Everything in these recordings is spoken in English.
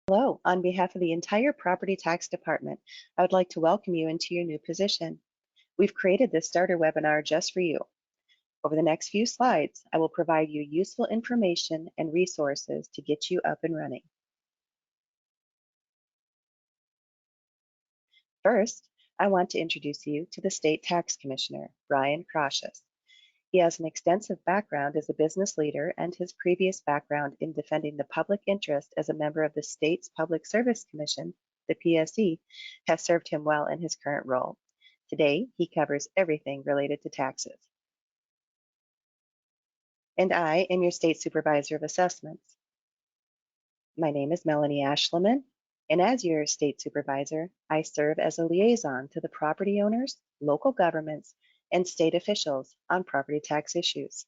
Hello, on behalf of the entire Property Tax Department, I would like to welcome you into your new position. We've created this starter webinar just for you. Over the next few slides, I will provide you useful information and resources to get you up and running. First, I want to introduce you to the State Tax Commissioner, Brian Crocious. He has an extensive background as a business leader, and his previous background in defending the public interest as a member of the state's Public Service Commission, the PSC, has served him well in his current role. Today, he covers everything related to taxes. And I am your State Supervisor of Assessments. My name is Melanie Ashleman, and as your State Supervisor, I serve as a liaison to the property owners, local governments, and state officials on property tax issues.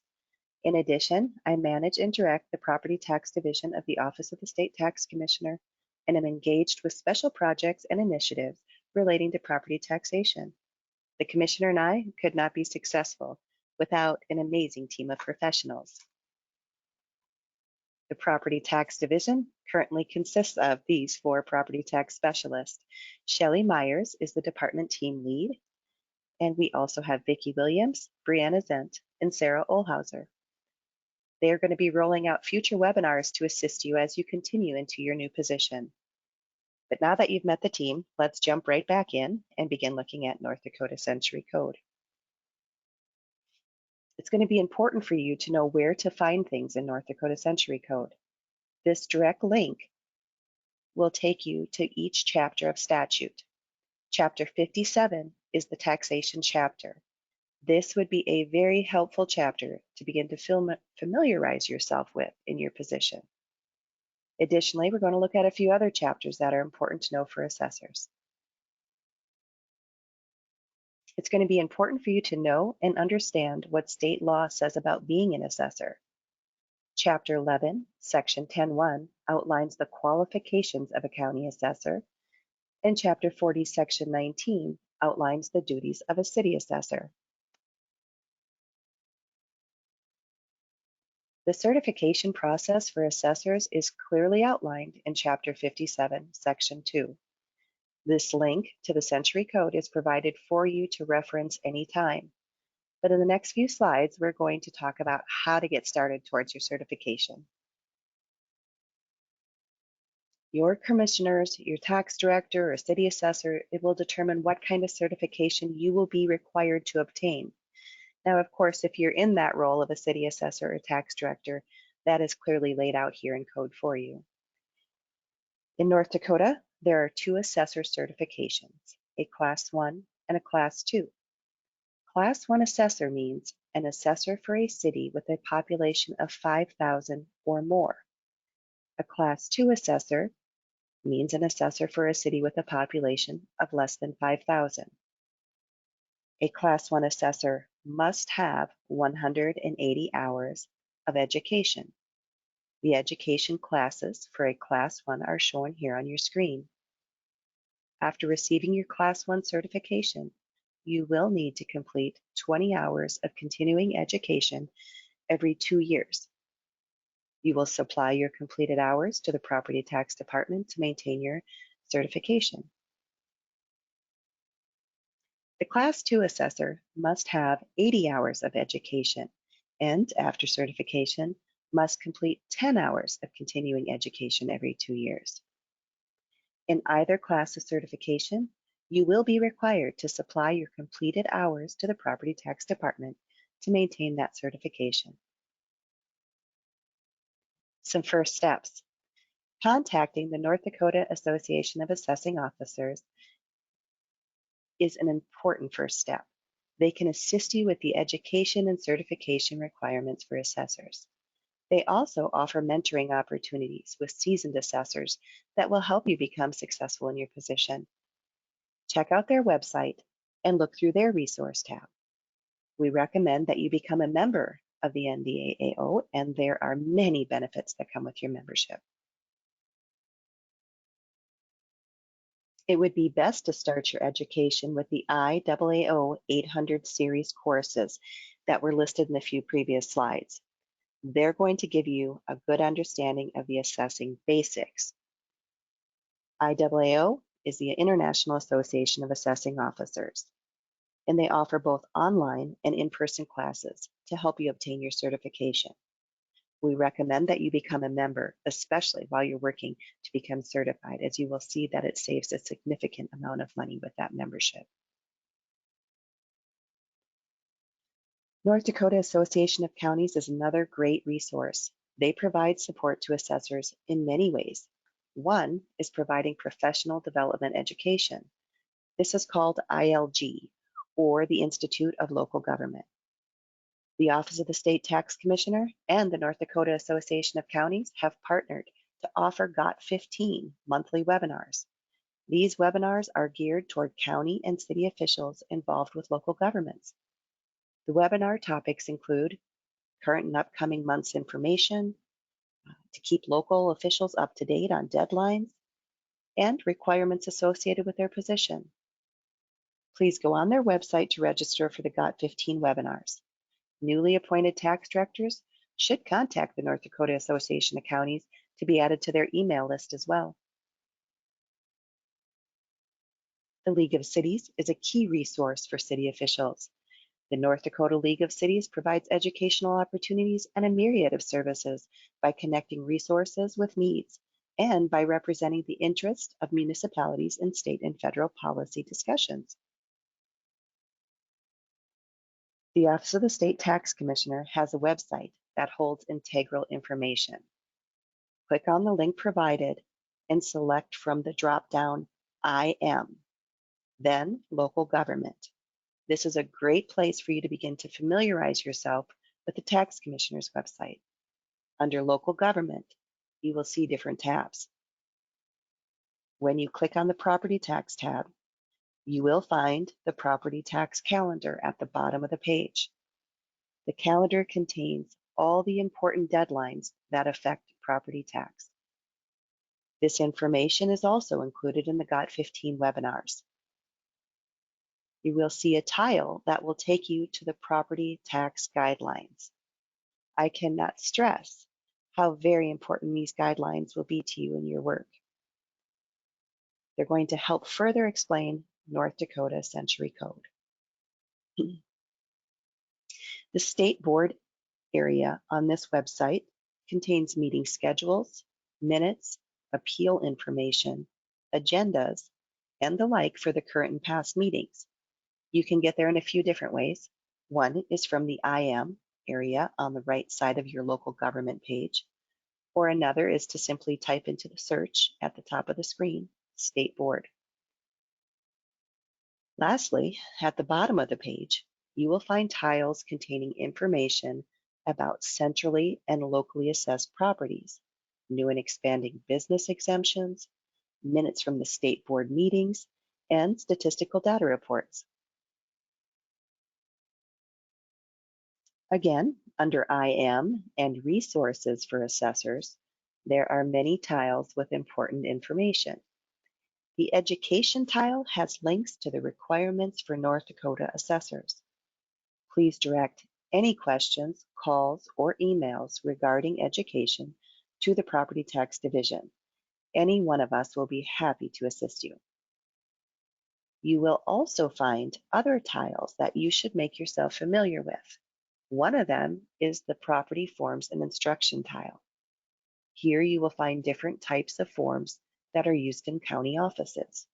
In addition, I manage and direct the Property Tax Division of the Office of the State Tax Commissioner, and am engaged with special projects and initiatives relating to property taxation. The Commissioner and I could not be successful without an amazing team of professionals. The Property Tax Division currently consists of these 4 property tax specialists. Shelley Myers is the department team lead, and we also have Vicki Williams, Brianna Zent, and Sarah Olhauser. They are going to be rolling out future webinars to assist you as you continue into your new position. But now that you've met the team, let's jump right back in and begin looking at North Dakota Century Code. It's going to be important for you to know where to find things in North Dakota Century Code. This direct link will take you to each chapter of statute. Chapter 57 is the taxation chapter. This would be a very helpful chapter to begin to familiarize yourself with in your position. Additionally, we're going to look at a few other chapters that are important to know for assessors. It's going to be important for you to know and understand what state law says about being an assessor. Chapter 11, Section 10.1 outlines the qualifications of a county assessor, and Chapter 40, Section 19 outlines the duties of a city assessor. The certification process for assessors is clearly outlined in Chapter 57, Section 2. This link to the Century Code is provided for you to reference anytime. But in the next few slides, we're going to talk about how to get started towards your certification. Your commissioners, your tax director, or city assessor, it will determine what kind of certification you will be required to obtain. Now, of course, if you're in that role of a city assessor or tax director, that is clearly laid out here in code for you. In North Dakota, there are 2 assessor certifications, a Class 1 and a Class 2. Class 1 assessor means an assessor for a city with a population of 5,000 or more. A Class 2 assessor means an assessor for a city with a population of less than 5,000. A Class 1 assessor must have 180 hours of education. The education classes for a Class 1 are shown here on your screen. After receiving your Class 1 certification, you will need to complete 20 hours of continuing education every 2 years. You will supply your completed hours to the Property Tax Department to maintain your certification. The Class 2 assessor must have 80 hours of education, and after certification, must complete 10 hours of continuing education every 2 years. In either class of certification, you will be required to supply your completed hours to the Property Tax Department to maintain that certification. Some first steps. Contacting the North Dakota Association of Assessing Officers is an important first step. They can assist you with the education and certification requirements for assessors. They also offer mentoring opportunities with seasoned assessors that will help you become successful in your position. Check out their website and look through their resource tab. We recommend that you become a member of the NDAAO, and there are many benefits that come with your membership. It would be best to start your education with the IAAO 800 series courses that were listed in the few previous slides. They're going to give you a good understanding of the assessing basics. IAAO is the International Association of Assessing Officers, and they offer both online and in-person classes to help you obtain your certification. We recommend that you become a member, especially while you're working to become certified, as you will see that it saves a significant amount of money with that membership. North Dakota Association of Counties is another great resource. They provide support to assessors in many ways. One is providing professional development education. This is called ILG, or the Institute of Local Government. The Office of the State Tax Commissioner and the North Dakota Association of Counties have partnered to offer GOT15 monthly webinars. These webinars are geared toward county and city officials involved with local governments. The webinar topics include current and upcoming months information, to keep local officials up to date on deadlines, and requirements associated with their position. Please go on their website to register for the GOT15 webinars. Newly appointed tax directors should contact the North Dakota Association of Counties to be added to their email list as well. The League of Cities is a key resource for city officials. The North Dakota League of Cities provides educational opportunities and a myriad of services by connecting resources with needs and by representing the interests of municipalities in state and federal policy discussions. The Office of the State Tax Commissioner has a website that holds integral information. Click on the link provided and select from the drop-down I Am, then Local Government. This is a great place for you to begin to familiarize yourself with the Tax Commissioner's website. Under Local Government, you will see different tabs. When you click on the Property Tax tab, you will find the Property Tax Calendar at the bottom of the page. The calendar contains all the important deadlines that affect property tax. This information is also included in the GOT15 webinars. You will see a tile that will take you to the property tax guidelines. I cannot stress how very important these guidelines will be to you in your work. They're going to help further explain North Dakota Century Code. The State Board area on this website contains meeting schedules, minutes, appeal information, agendas, and the like for the current and past meetings. You can get there in a few different ways. One is from the I Am area on the right side of your local government page, or another is to simply type into the search at the top of the screen, State Board. Lastly, at the bottom of the page, you will find tiles containing information about centrally and locally assessed properties, new and expanding business exemptions, minutes from the State Board meetings, and statistical data reports. Again, under I Am and Resources for Assessors, there are many tiles with important information. The Education tile has links to the requirements for North Dakota assessors. Please direct any questions, calls, or emails regarding education to the Property Tax Division. Any one of us will be happy to assist you. You will also find other tiles that you should make yourself familiar with. One of them is the Property Forms and Instruction tile. Here you will find different types of forms that are used in county offices.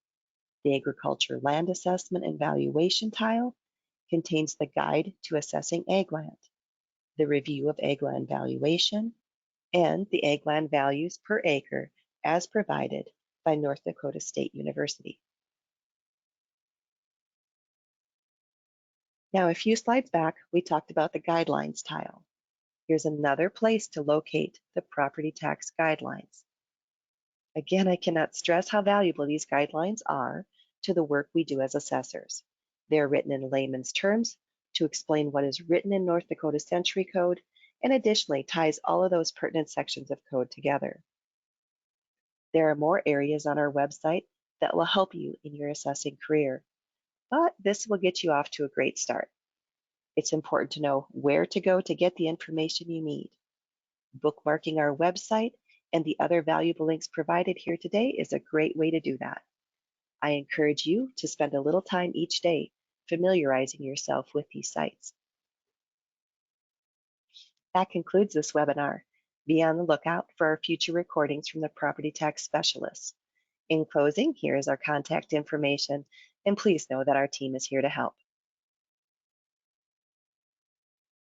The Agriculture Land Assessment and Valuation tile contains the Guide to Assessing Ag Land, the Review of Ag Land Valuation, and the Ag Land Values per Acre as provided by North Dakota State University. Now, a few slides back, we talked about the Guidelines tile. Here's another place to locate the property tax guidelines. Again, I cannot stress how valuable these guidelines are to the work we do as assessors. They're written in layman's terms to explain what is written in North Dakota Century Code, and additionally ties all of those pertinent sections of code together. There are more areas on our website that will help you in your assessing career, but this will get you off to a great start. It's important to know where to go to get the information you need. Bookmarking our website and the other valuable links provided here today is a great way to do that. I encourage you to spend a little time each day familiarizing yourself with these sites. That concludes this webinar. Be on the lookout for our future recordings from the property tax specialists. In closing, here is our contact information, and please know that our team is here to help.